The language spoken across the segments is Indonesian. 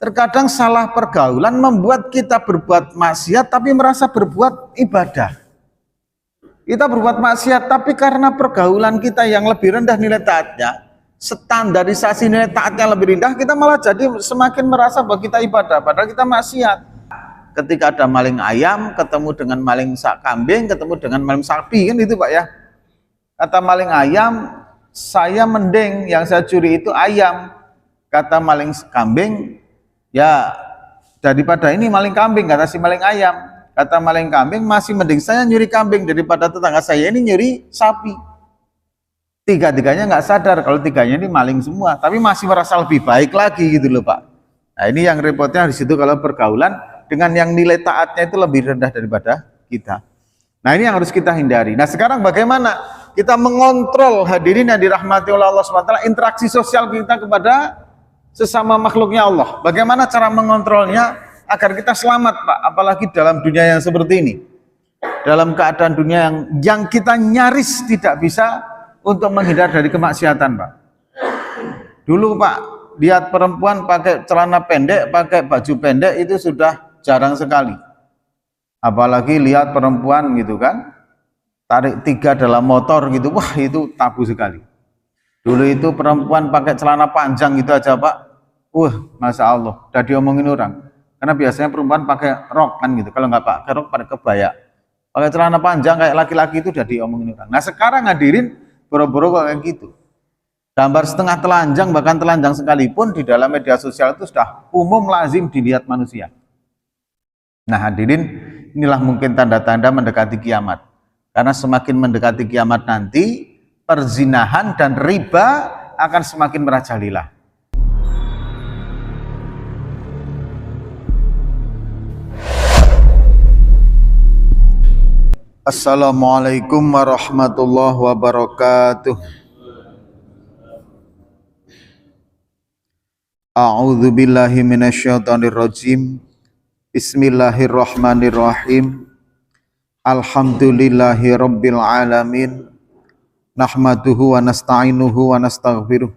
Terkadang salah pergaulan membuat kita berbuat maksiat tapi merasa berbuat ibadah. Kita berbuat maksiat tapi karena pergaulan kita yang lebih rendah nilai taatnya, standarisasi nilai taatnya lebih rendah, kita malah jadi semakin merasa bahwa kita ibadah, padahal kita maksiat. Ketika ada maling ayam ketemu dengan maling kambing, ketemu dengan maling sapi, kan itu Pak ya. Kata maling ayam, saya mending yang saya curi itu ayam. Kata maling kambing, ya daripada ini maling kambing, kata si maling ayam. Kata maling kambing, masih mending saya nyuri kambing daripada tetangga saya ini nyuri sapi. Tiga-tiganya nggak sadar kalau tiganya ini maling semua, tapi masih merasa lebih baik lagi gitu loh Pak. Nah ini yang repotnya di situ kalau pergaulan dengan yang nilai taatnya itu lebih rendah daripada kita. Nah ini yang harus kita hindari. Nah sekarang bagaimana kita mengontrol, hadirin yang dirahmati oleh Allah SWT, interaksi sosial kita kepada sesama makhluknya Allah. Bagaimana cara mengontrolnya agar kita selamat Pak, apalagi dalam dunia yang seperti ini, dalam keadaan dunia yang kita nyaris tidak bisa untuk menghindar dari kemaksiatan Pak. Dulu Pak, lihat perempuan pakai celana pendek, pakai baju pendek itu sudah jarang sekali. Apalagi lihat perempuan gitu kan, tarik 3 dalam motor gitu, wah itu tabu sekali. Dulu itu perempuan pakai celana panjang gitu aja Pak, Masya Allah, udah diomongin orang. Karena biasanya perempuan pakai rok kan gitu, kalau nggak pakai rok pada kebaya. Pakai celana panjang kayak laki-laki itu udah diomongin orang. Nah sekarang hadirin, boro-boro kayak gitu. Gambar setengah telanjang, bahkan telanjang sekalipun di dalam media sosial itu sudah umum lazim dilihat manusia. Nah hadirin, inilah mungkin tanda-tanda mendekati kiamat. Karena semakin mendekati kiamat nanti, perzinahan dan riba akan semakin merajalela. Assalamualaikum warahmatullahi wabarakatuh. A'udzu billahi minasyaitonir rajim. Bismillahirrahmanirrahim. Alhamdulillahi rabbil alamin. Nahmaduhu wa nasta'inuhu wa nastaghfiruh.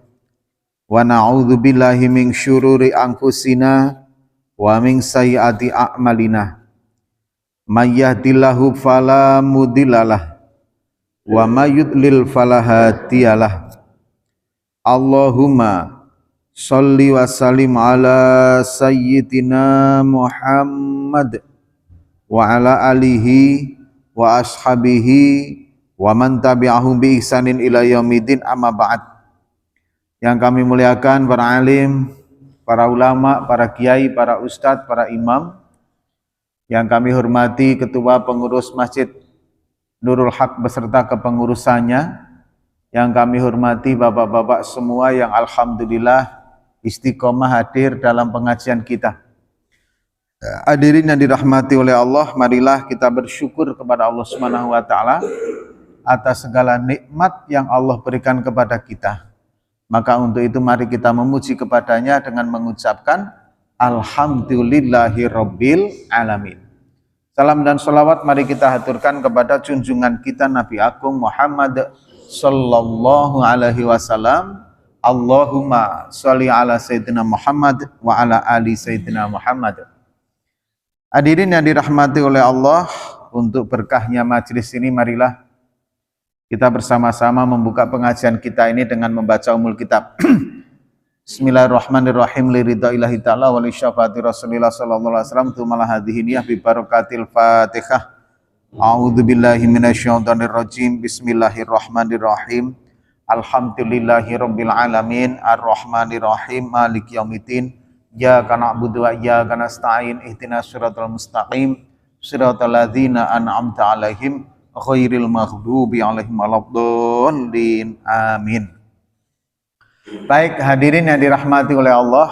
Wa na'udzu billahi min syururi anfusina wa min sayyiati a'malina. May yahdihillahu fala mudhillalah wa may yudlil fala hadiyalah. Allahumma sholli wa sallim ala sayyidina Muhammad wa ala alihi wa ashabihi wa man tabi'ahum bi ihsanin ila yaumidin, amma ba'd. Yang kami muliakan para alim, para ulama, para kiai, para ustadz, para imam, yang kami hormati Ketua Pengurus Masjid Nurul Haq beserta kepengurusannya, yang kami hormati bapak-bapak semua yang alhamdulillah istiqomah hadir dalam pengajian kita. Hadirin yang dirahmati oleh Allah, marilah kita bersyukur kepada Allah Subhanahu wa taala atas segala nikmat yang Allah berikan kepada kita. Maka untuk itu mari kita memuji kepadanya dengan mengucapkan Alhamdulillahirabbil alamin. Salam dan salawat mari kita haturkan kepada junjungan kita Nabi Agung Muhammad sallallahu alaihi wasallam. Allahumma sholli ala sayyidina Muhammad wa ala ali sayyidina Muhammad. Hadirin yang dirahmati oleh Allah, untuk berkahnya majelis ini marilah kita bersama-sama membuka pengajian kita ini dengan membaca umul kitab. Bismillahirrahmanirrahim. Liridaillahi ta'ala wa li syafaati Rasulillah sallallahu alaihi wasallam. Tumalah hadhihi niyah bi barakatil Fatihah. A'udzu billahi minasyaitonir rajim. Bismillahirrahmanirrahim. Alhamdulillahirabbil alamin, arrahmanirrahim, maliki yaumiddin. Iyyaka na'budu wa iyyaka nasta'in. Ihdinas siratal mustaqim, siratal ladzina an'amta 'alaihim ghairil maghdubi 'alaihim waladdallin. Amin. Baik hadirin yang dirahmati oleh Allah,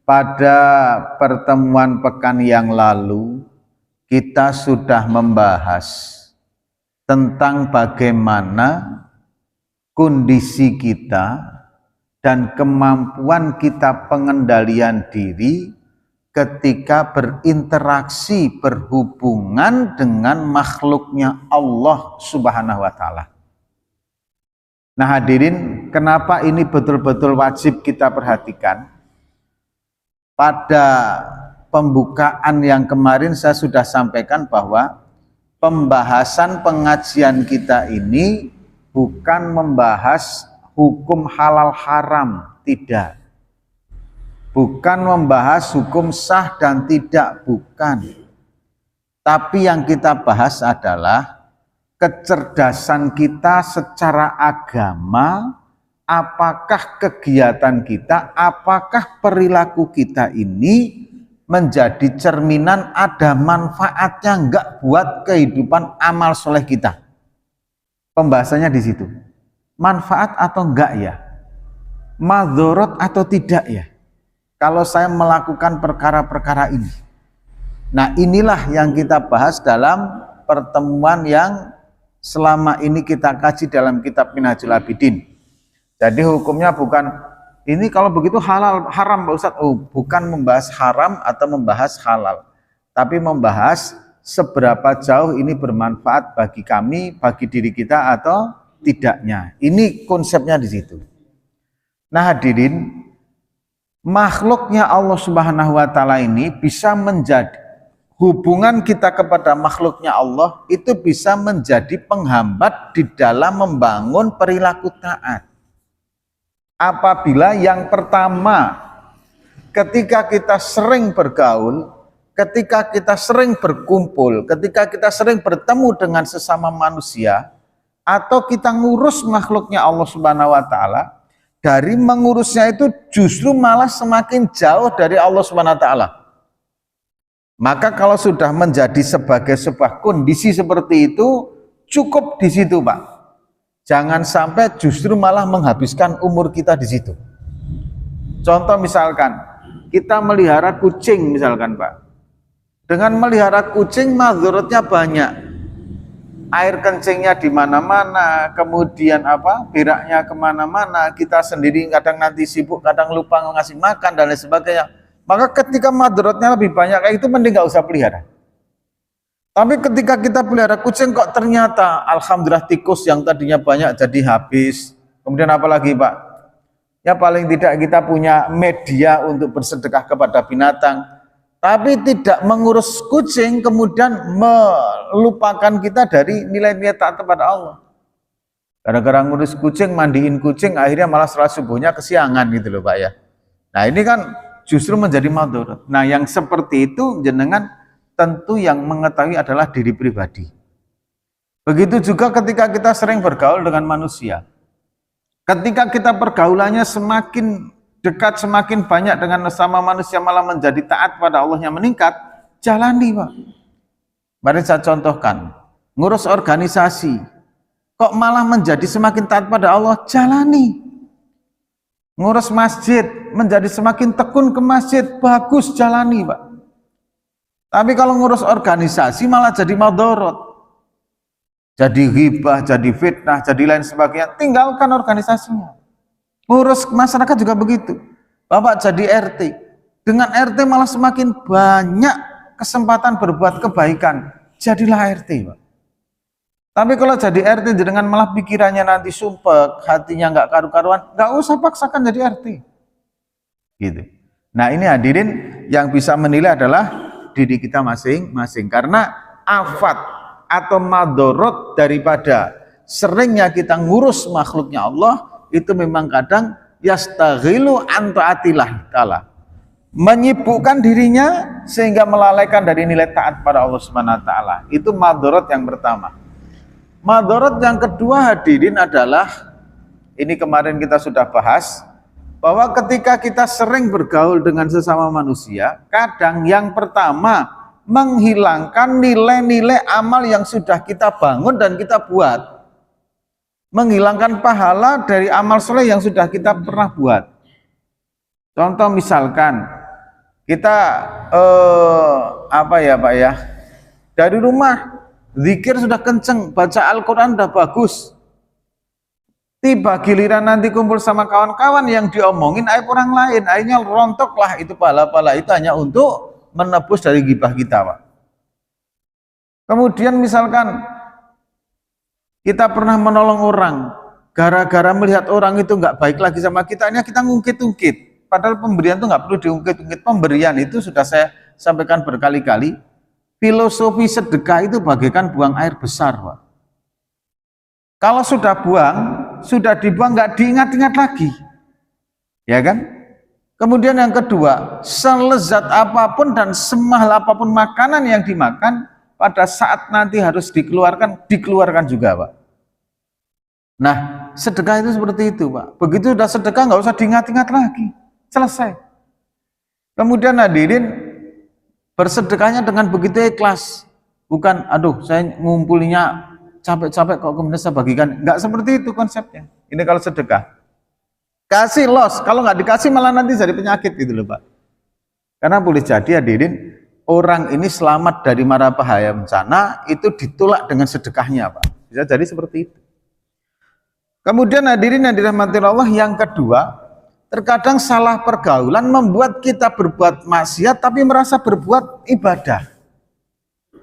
pada pertemuan pekan yang lalu kita sudah membahas tentang bagaimana kondisi kita dan kemampuan kita pengendalian diri ketika berinteraksi, berhubungan dengan makhluknya Allah Subhanahu wa ta'ala. Nah hadirin, kenapa ini betul-betul wajib kita perhatikan? pada pembukaan yang kemarin saya sudah sampaikan bahwa pembahasan pengajian kita ini bukan membahas hukum halal haram, tidak. Bukan membahas hukum sah dan tidak, bukan. Tapi yang kita bahas adalah kecerdasan kita secara agama, apakah kegiatan kita, apakah perilaku kita ini menjadi cerminan ada manfaatnya enggak buat kehidupan amal soleh kita. Pembahasannya di situ. Manfaat atau enggak ya? Madorot atau tidak ya? Kalau saya melakukan perkara-perkara ini. Nah, inilah yang kita bahas dalam pertemuan yang selama ini kita kaji dalam kitab Minhajul Abidin. Jadi hukumnya bukan ini kalau begitu halal haram Pak Ustadz. Oh, bukan membahas haram atau membahas halal, tapi membahas seberapa jauh ini bermanfaat bagi kami, bagi diri kita atau tidaknya. Ini konsepnya di situ. Nah, hadirin, makhluknya Allah Subhanahu wa taala ini bisa menjadi hubungan kita kepada makhluknya Allah itu bisa menjadi penghambat di dalam membangun perilaku taat. Apabila yang pertama, ketika kita sering bergaul, ketika kita sering berkumpul, ketika kita sering bertemu dengan sesama manusia, atau kita ngurus makhluknya Allah Subhanahu wa taala, dari mengurusnya itu justru malah semakin jauh dari Allah Subhanahu wa taala. Maka kalau sudah menjadi sebagai sebuah kondisi seperti itu, cukup di situ, Pak. Jangan sampai justru malah menghabiskan umur kita di situ. Contoh misalkan, kita melihara kucing misalkan, Pak. Dengan melihara kucing, madharatnya banyak. Air kencingnya di mana-mana, kemudian beraknya kemana-mana, kita sendiri kadang nanti sibuk, kadang lupa ngasih makan dan lain sebagainya. Maka ketika madharatnya lebih banyak kayak itu mending gak usah pelihara. Tapi ketika kita pelihara kucing kok ternyata alhamdulillah tikus yang tadinya banyak jadi habis. Kemudian apalagi Pak? Ya paling tidak kita punya media untuk bersedekah kepada binatang. Tapi tidak mengurus kucing kemudian melupakan kita dari nilai-nilai taat kepada Allah. Gara-gara ngurus kucing, mandiin kucing, akhirnya malah sholat subuhnya kesiangan gitu loh Pak ya. Nah ini kan justru menjadi madharat. Nah yang seperti itu jenengan tentu yang mengetahui adalah diri pribadi. Begitu juga ketika kita sering bergaul dengan manusia. Ketika kita pergaulannya semakin dekat, semakin banyak dengan sesama manusia malah menjadi taat pada Allah yang meningkat, jalani Pak. Mari saya contohkan, ngurus organisasi, kok malah menjadi semakin taat pada Allah, jalani. Ngurus masjid, menjadi semakin tekun ke masjid, bagus, jalani Pak. Tapi kalau ngurus organisasi malah jadi madharat. Jadi ghibah, jadi fitnah, jadi lain sebagainya, tinggalkan organisasinya. Ngurus masyarakat juga begitu. Bapak jadi RT, dengan RT malah semakin banyak kesempatan berbuat kebaikan, jadilah RT Pak. Tapi kalau jadi RT dengan malah pikirannya nanti sumpek, hatinya nggak karu-karuan, nggak usah paksakan jadi RT. Gitu. Nah ini hadirin yang bisa menilai adalah diri kita masing-masing. Karena afat atau madorot daripada seringnya kita ngurus makhluknya Allah, itu memang kadang yastaghilu an taatillah ta'ala, menyibukkan dirinya sehingga melalaikan dari nilai taat pada Allah Subhanahu wa taala. Itu madorot yang pertama. Madharat yang kedua hadirin adalah, ini kemarin kita sudah bahas, bahwa ketika kita sering bergaul dengan sesama manusia, kadang yang pertama menghilangkan nilai-nilai amal yang sudah kita bangun dan kita buat. Menghilangkan pahala dari amal soleh yang sudah kita pernah buat. Contoh misalkan, kita Pak ya, dari rumah zikir sudah kenceng, baca Al-Quran sudah bagus. Tiba giliran nanti kumpul sama kawan-kawan yang diomongin aib orang lain, akhirnya rontoklah itu pahala-pahala itu hanya untuk menebus dari ghibah kita Pak. Kemudian misalkan kita pernah menolong orang, gara-gara melihat orang itu nggak baik lagi sama kita, hanya kita ngungkit-ungkit. Padahal pemberian itu nggak perlu diungkit-ungkit. Pemberian itu sudah saya sampaikan berkali-kali. Filosofi sedekah itu bagaikan buang air besar, Pak. Kalau sudah buang, sudah dibuang, nggak diingat-ingat lagi, ya kan? Kemudian yang kedua, selezat apapun dan semahal apapun makanan yang dimakan, pada saat nanti harus dikeluarkan juga, Pak. Nah, sedekah itu seperti itu, Pak. Begitu sudah sedekah nggak usah diingat-ingat lagi, selesai. Kemudian hadirin, bersedekahnya dengan begitu ikhlas, bukan aduh saya ngumpulinya capek-capek kok kemudian saya bagikan, nggak seperti itu konsepnya. Ini kalau sedekah, kasih los, kalau nggak dikasih malah nanti jadi penyakit gitu loh, Pak. Karena boleh jadi hadirin, orang ini selamat dari mara bahaya bencana itu ditolak dengan sedekahnya, Pak. Bisa jadi seperti itu. Kemudian hadirin yang dirahmati Allah, yang kedua, terkadang salah pergaulan membuat kita berbuat maksiat tapi merasa berbuat ibadah.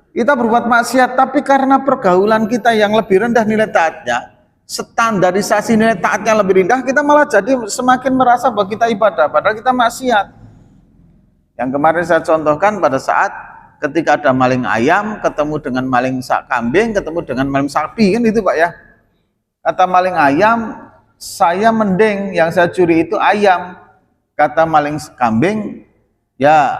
Kita berbuat maksiat tapi karena pergaulan kita yang lebih rendah nilai taatnya, standarisasi nilai taatnya lebih rendah, kita malah jadi semakin merasa bahwa kita ibadah, padahal kita maksiat. Yang kemarin saya contohkan pada saat ketika ada maling ayam ketemu dengan maling kambing, ketemu dengan maling sapi, kan itu, Pak ya. Kata maling ayam, saya mending yang saya curi itu ayam. Kata maling kambing, ya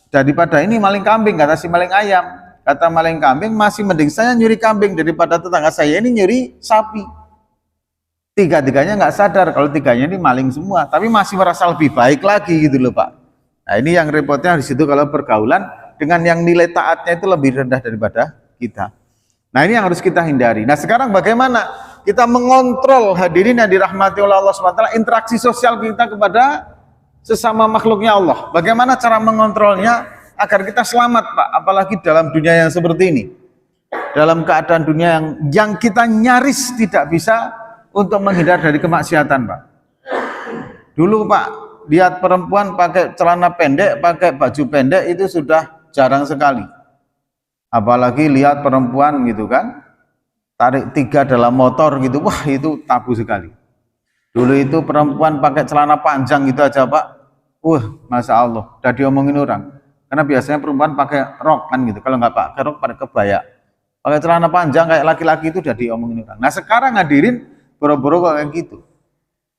daripada ini maling kambing, kata si maling ayam. Kata maling kambing, masih mending saya nyuri kambing daripada tetangga saya ini nyuri sapi. Tiga-tiganya nggak sadar kalau tiganya ini maling semua, tapi masih merasa lebih baik lagi gitu loh, Pak. Nah, ini yang repotnya di situ kalau pergaulan dengan yang nilai taatnya itu lebih rendah daripada kita. Nah, ini yang harus kita hindari. Nah, sekarang bagaimana kita mengontrol hadirin yang dirahmati oleh Allah SWT, interaksi sosial kita kepada sesama makhluknya Allah? Bagaimana cara mengontrolnya agar kita selamat, Pak? Apalagi dalam dunia yang seperti ini, dalam keadaan dunia yang kita nyaris tidak bisa untuk menghindar dari kemaksiatan, Pak. Dulu, Pak, lihat perempuan pakai celana pendek, pakai baju pendek itu sudah jarang sekali. Apalagi lihat perempuan gitu kan, tarik 3 dalam motor gitu, wah itu tabu sekali. Dulu itu perempuan pakai celana panjang gitu aja, Pak, Masya Allah, udah diomongin orang. Karena biasanya perempuan pakai rok kan gitu, kalau nggak pakai rok pakai kebaya. Pakai celana panjang kayak laki-laki itu udah diomongin orang. Nah, sekarang hadirin boro-boro kayak gitu.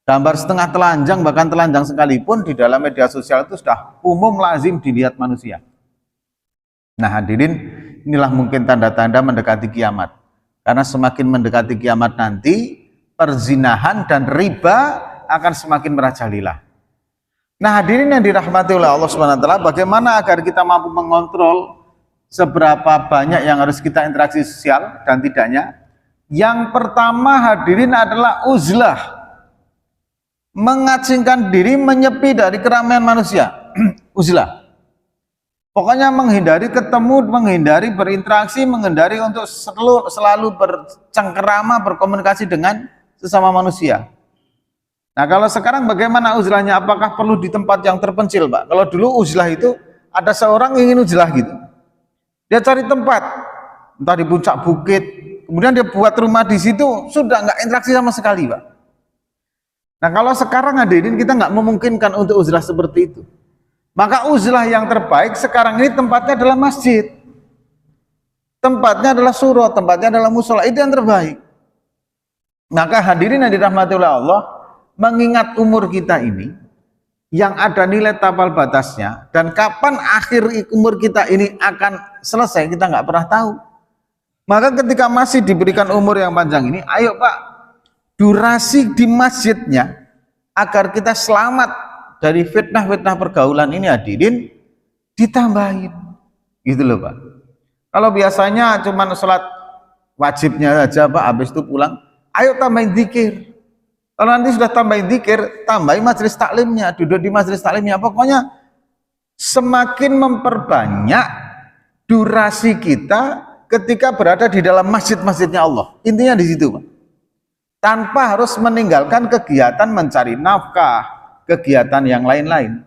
Gambar setengah telanjang, bahkan telanjang sekalipun di dalam media sosial itu sudah umum lazim dilihat manusia. Nah, hadirin, inilah mungkin tanda-tanda mendekati kiamat. Karena semakin mendekati kiamat nanti, perzinahan dan riba akan semakin merajalela. Nah, hadirin yang dirahmati oleh Allah SWT, bagaimana agar kita mampu mengontrol seberapa banyak yang harus kita interaksi sosial dan tidaknya? Yang pertama hadirin adalah uzlah, mengasingkan diri, menyepi dari keramaian manusia. Uzlah. Pokoknya menghindari ketemu, menghindari berinteraksi, menghindari untuk selalu bercengkerama, berkomunikasi dengan sesama manusia. Nah, kalau sekarang bagaimana uzlahnya? Apakah perlu di tempat yang terpencil, Pak? Kalau dulu uzlah itu ada seorang ingin uzlah gitu, dia cari tempat, entah di puncak bukit, kemudian dia buat rumah di situ, sudah nggak interaksi sama sekali, Pak. Nah, kalau sekarang hadirin kita nggak memungkinkan untuk uzlah seperti itu. Maka uzlah yang terbaik sekarang ini tempatnya adalah masjid, tempatnya adalah surau, tempatnya adalah musola, itu yang terbaik. Maka hadirin yang dirahmati oleh Allah, mengingat umur kita ini yang ada nilai tapal batasnya, dan kapan akhir umur kita ini akan selesai kita nggak pernah tahu. Maka ketika masih diberikan umur yang panjang ini, ayo Pak, durasi di masjidnya agar kita selamat dari fitnah-fitnah pergaulan ini hadirin ditambahin gitu loh, Pak. Kalau biasanya cuma sholat wajibnya saja, Pak, habis itu pulang, ayo tambahin zikir. Kalau nanti sudah tambahin zikir, tambahin majelis taklimnya, duduk di majelis taklimnya. Pokoknya semakin memperbanyak durasi kita ketika berada di dalam masjid-masjidnya Allah. Intinya di situ, Pak. Tanpa harus meninggalkan kegiatan mencari nafkah, kegiatan yang lain-lain.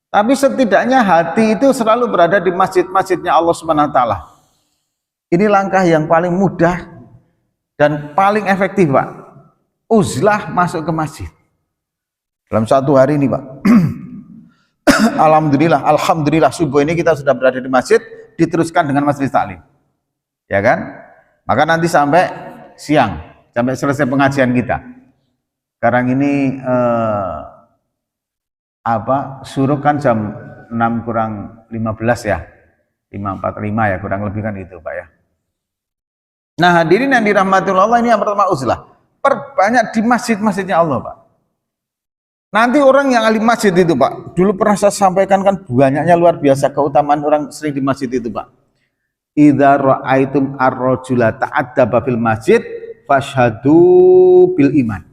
Tapi setidaknya hati itu selalu berada di masjid-masjidnya Allah SWT. Ini langkah yang paling mudah dan paling efektif, Pak. Uzlah masuk ke masjid. Dalam satu hari ini, Pak, Alhamdulillah subuh ini kita sudah berada di masjid, diteruskan dengan majelis taklim. Ya kan? Maka nanti sampai siang, sampai selesai pengajian kita. Sekarang ini suruh kan jam 6 kurang 15 ya. 5:45 ya, kurang lebih kan itu, Pak ya. Nah, hadirin yang dirahmati Allah, ini yang pertama uzlah. Perbanyak di masjid-masjidnya Allah, Pak. Nanti orang yang ahli masjid itu, Pak, dulu pernah saya sampaikan kan banyaknya luar biasa keutamaan orang sering di masjid itu, Pak. Idza ra'aitum ar-rajula ta'addaba fil masjid fashhadu bil iman.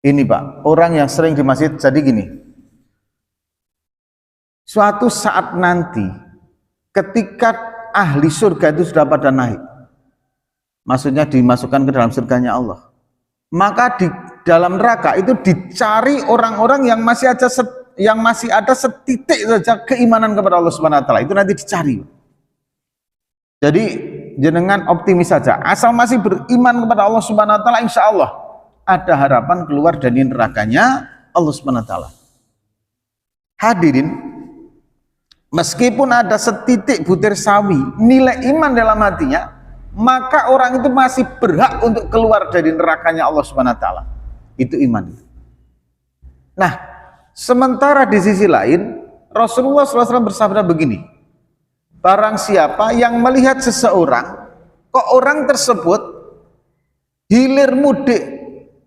Ini, Pak, orang yang sering di masjid jadi gini. Suatu saat nanti ketika ahli surga itu sudah pada naik, maksudnya dimasukkan ke dalam surganya Allah, maka di dalam neraka itu dicari orang-orang yang masih ada setitik saja keimanan kepada Allah Subhanahu wa taala. Itu nanti dicari. Jadi jenengan optimis saja, asal masih beriman kepada Allah Subhanahu wa taala, insya Allah ada harapan keluar dari nerakanya Allah Subhanahu wa taala. Hadirin, meskipun ada setitik butir sawi nilai iman dalam hatinya, maka orang itu masih berhak untuk keluar dari nerakanya Allah Subhanahu wa taala. Itu iman. Nah, sementara di sisi lain Rasulullah SAW bersabda begini, barang siapa yang melihat seseorang kok orang tersebut hilir mudik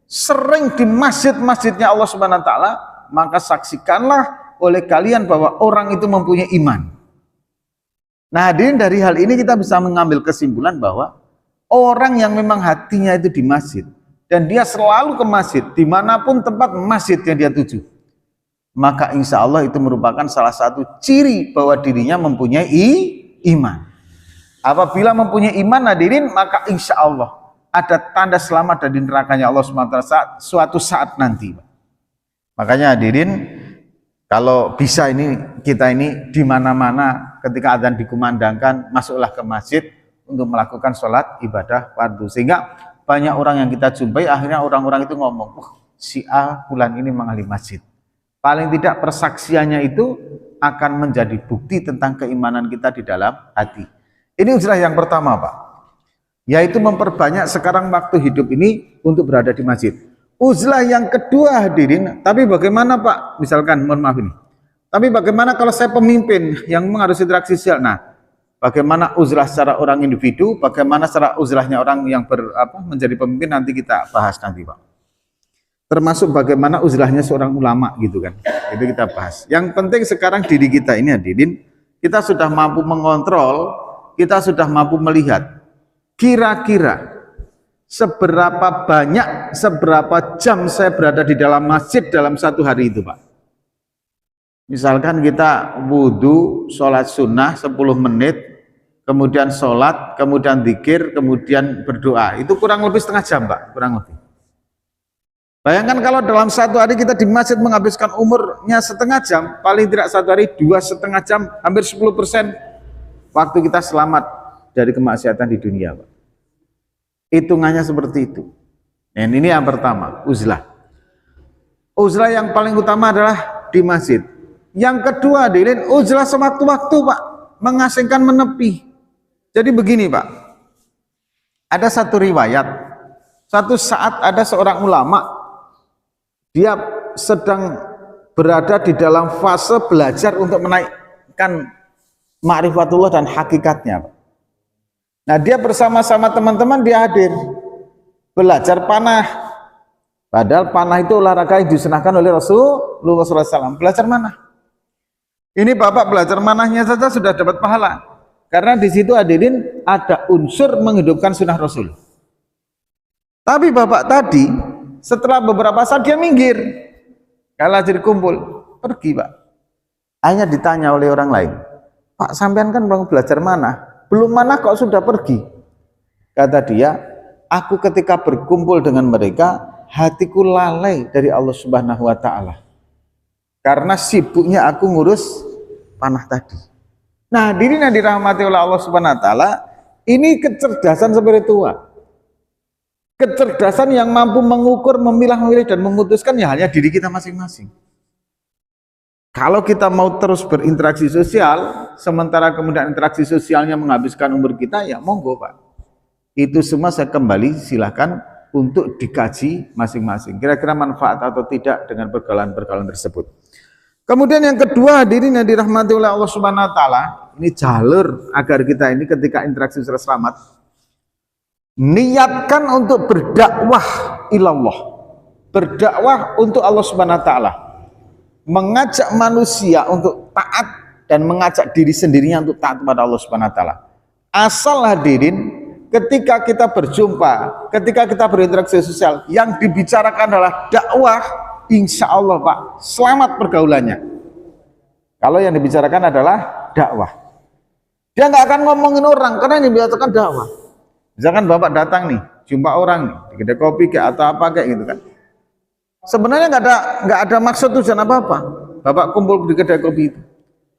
sering di masjid-masjidnya Allah Subhanahu wa taala, maka saksikanlah oleh kalian bahwa orang itu mempunyai iman. Nah, hadirin, dari hal ini kita bisa mengambil kesimpulan bahwa orang yang memang hatinya itu di masjid dan dia selalu ke masjid dimanapun tempat masjid yang dia tuju, maka insya Allah itu merupakan salah satu ciri bahwa dirinya mempunyai iman. Apabila mempunyai iman, hadirin, maka insya Allah ada tanda selamat dari nerakanya Allah SWT suatu saat nanti. Makanya hadirin, kalau bisa ini kita ini di mana-mana ketika adzan dikumandangkan, masuklah ke masjid untuk melakukan sholat ibadah fardu. Sehingga banyak orang yang kita jumpai akhirnya orang-orang itu ngomong, si A bulan ini menghali masjid. Paling tidak persaksiannya itu akan menjadi bukti tentang keimanan kita di dalam hati. Ini uzlah yang pertama, Pak, yaitu memperbanyak sekarang waktu hidup ini untuk berada di masjid. Uzlah yang kedua, hadirin, tapi bagaimana, Pak? Misalkan, mohon maaf ini, tapi bagaimana kalau saya pemimpin yang memang harus interaksi sosial? Nah, bagaimana uzlah secara orang individu, bagaimana secara uzlahnya orang yang menjadi pemimpin, nanti kita bahas nanti, Pak. Termasuk bagaimana uzlahnya seorang ulama gitu kan, itu kita bahas. Yang penting sekarang diri kita ini, hadirin, kita sudah mampu mengontrol, kita sudah mampu melihat kira-kira seberapa banyak, seberapa jam saya berada di dalam masjid dalam satu hari itu, Pak. Misalkan kita wudhu, sholat sunnah 10 menit, kemudian sholat, kemudian zikir, kemudian berdoa, itu kurang lebih setengah jam, Pak, kurang lebih. Bayangkan kalau dalam satu hari kita di masjid menghabiskan umurnya setengah jam, paling tidak satu hari 2,5 jam, hampir 10% waktu kita selamat dari kemaksiatan di dunia, Pak. Hitungannya seperti itu. Dan ini yang pertama, uzlah. Uzlah yang paling utama adalah di masjid. Yang kedua, hadirin, uzlah sewaktu-waktu, Pak, mengasingkan menepi. Jadi begini, Pak, ada satu riwayat, satu saat ada seorang ulama, dia sedang berada di dalam fase belajar untuk menaikkan ma'rifatullah dan hakikatnya, Pak. Nah, dia bersama-sama teman-teman, dia hadir belajar panah, padahal panah itu olahraga yang disunahkan oleh Rasulullah SAW. Belajar mana? Ini bapak belajar manahnya saja sudah dapat pahala, karena di situ, hadirin, ada unsur menghidupkan sunnah Rasul. Tapi bapak tadi setelah beberapa saat dia minggir, kalau jadi kumpul, pergi, Pak. Hanya ditanya oleh orang lain, Pak, sampean kan belum belajar mana? Belum mana kok sudah pergi? Kata dia, aku ketika berkumpul dengan mereka, hatiku lalai dari Allah Subhanahu wa taala. Karena sibuknya aku ngurus panah tadi. Nah, hadirin yang dirahmati oleh Allah Subhanahu wa taala, ini kecerdasan spiritual. Kecerdasan yang mampu mengukur, memilah-milih dan memutuskan ya hanya diri kita masing-masing. Kalau kita mau terus berinteraksi sosial, sementara kemudian interaksi sosialnya menghabiskan umur kita, ya monggo Pak. Itu semua saya kembali silahkan untuk dikaji masing-masing. Kira-kira manfaat atau tidak dengan pergaulan-pergaulan tersebut. Kemudian yang kedua, hadirin yang dirahmati oleh Allah Subhanahu wa taala, ini jalur agar kita ini ketika interaksi sosial selamat, niatkan untuk berdakwah ilallah. Berdakwah untuk Allah Subhanahu wa taala. Mengajak manusia untuk taat dan mengajak diri sendirinya untuk taat kepada Allah Subhanahu wa taala. Asal hadirin, ketika kita berjumpa, ketika kita berinteraksi sosial, yang dibicarakan adalah dakwah, insya Allah Pak, selamat pergaulannya. Kalau yang dibicarakan adalah dakwah, dia nggak akan ngomongin orang karena yang dibicarakan dakwah. Misalkan Bapak datang nih, jumpa orang nih, di kedai kopi kayak atau apa kayak gitu kan. Sebenarnya nggak ada maksud tujuan apa-apa. Bapak kumpul di kedai kopi itu.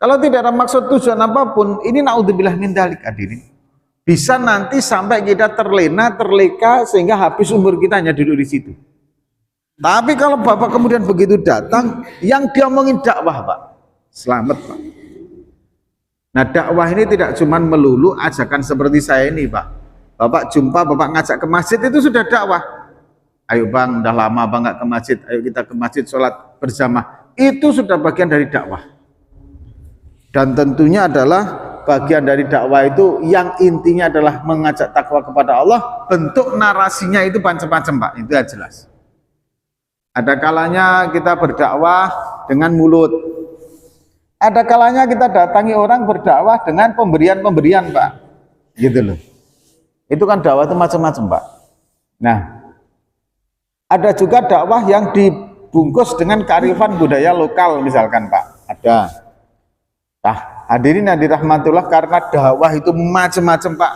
Kalau tidak ada maksud tujuan apapun, ini naudzubillah min dzalik hadirin. Bisa nanti sampai kita terlena, terleka sehingga habis umur kita hanya duduk di situ. Tapi kalau Bapak kemudian begitu datang, yang diomongin dakwah Pak, selamat Pak. Nah dakwah ini tidak cuma melulu ajakan seperti saya ini Pak. Bapak jumpa, Bapak ngajak ke masjid, itu sudah dakwah. Ayo bang, udah lama bang nggak ke masjid, ayo kita ke masjid sholat berjamaah. Itu sudah bagian dari dakwah. Dan tentunya adalah bagian dari dakwah itu yang intinya adalah mengajak takwa kepada Allah. Bentuk narasinya itu macam-macam Pak, itu ya jelas. Ada kalanya kita berdakwah dengan mulut. Ada kalanya kita datangi orang berdakwah dengan pemberian-pemberian Pak. Gitu loh. Itu kan dakwah itu macam-macam Pak. Nah, ada juga dakwah yang dibungkus dengan kearifan budaya lokal misalkan Pak. Ada. Nah, hadirin yang dirahmatullah, karena dakwah itu macam-macam Pak.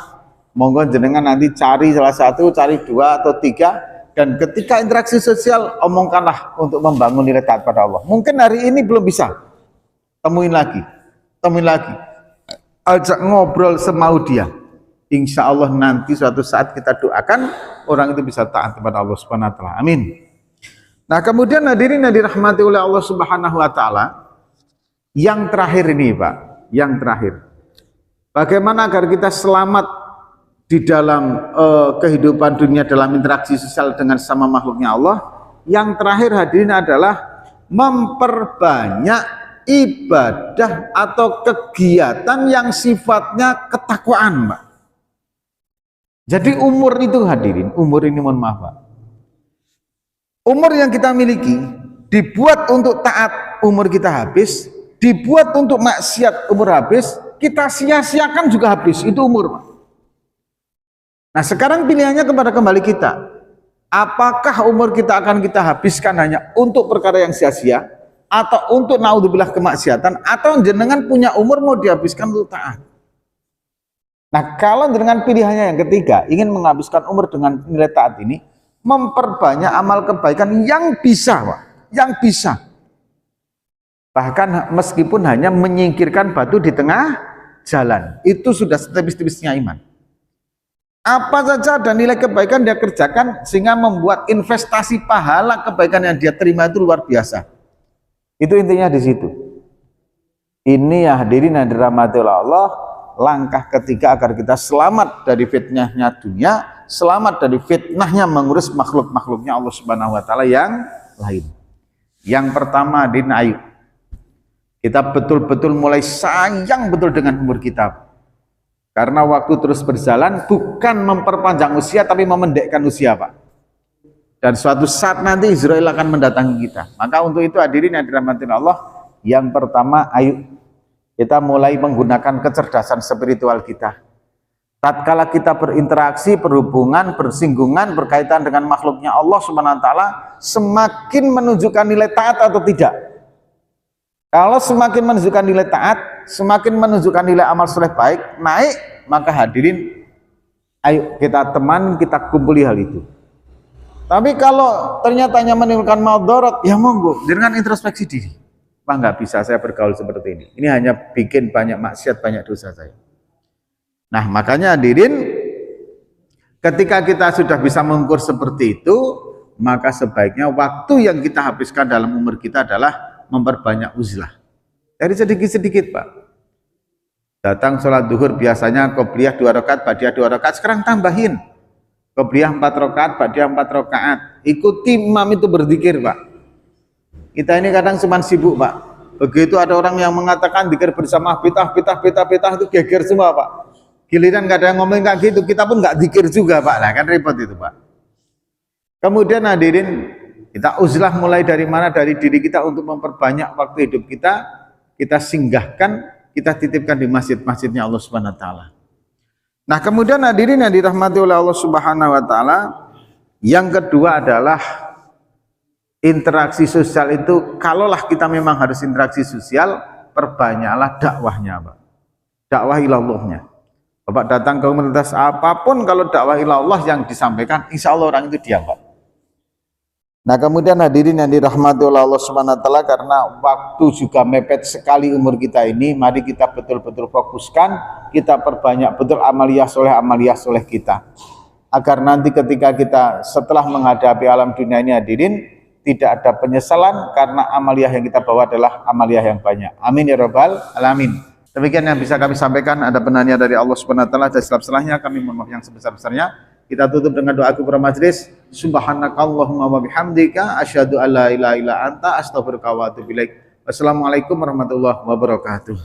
Monggo jenengan nanti cari salah satu, cari dua atau tiga, dan ketika interaksi sosial omongkanlah untuk membangun nilai taat pada Allah. Mungkin hari ini belum bisa, temuin lagi, ajak ngobrol semau dia. Insya Allah nanti suatu saat kita doakan orang itu bisa taat kepada Allah Subhanahu wa taala. Amin. Nah, kemudian hadirin yang dirahmati oleh Allah Subhanahu wa taala, yang terakhir ini Pak, yang terakhir. Bagaimana agar kita selamat di dalam kehidupan dunia dalam interaksi sosial dengan sama makhluknya Allah? Yang terakhir hadirin adalah memperbanyak ibadah atau kegiatan yang sifatnya ketakwaan Pak. Jadi umur itu hadirin, umur ini mohon maaf Pak. Umur yang kita miliki dibuat untuk taat, umur kita habis. Dibuat untuk maksiat, umur habis. Kita sia-siakan juga habis, itu umur Pak. Nah sekarang pilihannya kepada kembali kita. Apakah umur kita akan kita habiskan hanya untuk perkara yang sia-sia, atau untuk naudzubillah kemaksiatan, atau jenengan punya umur mau dihabiskan untuk taat? Nah kalau dengan pilihannya yang ketiga, ingin menghabiskan umur dengan nilai taat ini, memperbanyak amal kebaikan yang bisa Pak, yang bisa. Bahkan meskipun hanya menyingkirkan batu di tengah jalan, itu sudah setipis-tipisnya iman. Apa saja ada nilai kebaikan dia kerjakan sehingga membuat investasi pahala kebaikan yang dia terima itu luar biasa. Itu intinya di situ. Ini ya hadirin yang dirahmati oleh Allah, langkah ketiga agar kita selamat dari fitnahnya dunia, selamat dari fitnahnya mengurus makhluk-makhluknya Allah Subhanahu wa taala yang lain. Yang pertama hadirin, ayo kita betul-betul mulai sayang betul dengan umur kita. Karena waktu terus berjalan, bukan memperpanjang usia tapi memendekkan usia Pak. Dan suatu saat nanti Israel akan mendatangi kita. Maka untuk itu hadirin yang dirahmati Allah, yang pertama ayo kita mulai menggunakan kecerdasan spiritual kita. Tatkala kita berinteraksi, berhubungan, bersinggungan, berkaitan dengan makhluknya Allah Subhanahu wa taala, semakin menunjukkan nilai taat atau tidak. Kalau semakin menunjukkan nilai taat, semakin menunjukkan nilai amal soleh baik, naik, maka hadirin, ayo kita teman, kita kumpuli hal itu. Tapi kalau ternyata hanya menimbulkan madarat, ya monggo, dengan introspeksi diri. Pak nggak bisa saya bergaul seperti ini. Ini hanya bikin banyak maksiat, banyak dosa saya. Nah makanya hadirin, ketika kita sudah bisa mengukur seperti itu, maka sebaiknya waktu yang kita habiskan dalam umur kita adalah memperbanyak uzlah. Dari sedikit-sedikit Pak. Datang sholat duhur biasanya qobliyah 2 rakaat, ba'diyah 2 rakaat, sekarang tambahin. Qobliyah 4 rakaat, ba'diyah 4 rakaat. Ikuti imam itu berzikir Pak. Kita ini kadang cuma sibuk Pak. Begitu ada orang yang mengatakan zikir bersama pitah itu geger semua Pak. Giliran gak ada yang ngomong kayak gitu, kita pun nggak zikir juga Pak. Nah kan repot itu Pak. Kemudian hadirin, kita uzlah mulai dari mana? Dari diri kita untuk memperbanyak waktu hidup kita singgahkan, kita titipkan di masjid-masjidnya Allah Subhanahu wa taala. Nah, kemudian hadirin yang dirahmati oleh Allah Subhanahu wa taala, yang kedua adalah interaksi sosial itu, kalaulah kita memang harus interaksi sosial, perbanyaklah dakwahnya Pak. Dakwah ilallahnya. Bapak datang ke komunitas apapun, kalau dakwah ilallah yang disampaikan, insya Allah orang itu diam Pak. Nah kemudian hadirin yang dirahmati oleh Allah Subhanahu wa taala, karena waktu juga mepet sekali umur kita ini, mari kita betul-betul fokuskan, kita perbanyak betul amaliyah soleh kita, agar nanti ketika kita setelah menghadapi alam dunia ini hadirin, tidak ada penyesalan karena amaliyah yang kita bawa adalah amaliyah yang banyak. Amin ya rabbal alamin. Demikian yang bisa kami sampaikan. Ada penanya dari Allah Subhanahu wa taala, dan selebihnya kami mohon maaf yang sebesar-besarnya. Kita tutup dengan doa kubur majlis. Subhanakallahumma wa bihamdika asyhadu an la ilaha illa anta astaghfiruka wa atubu ilaik. Wassalamualaikum warahmatullahi wabarakatuh.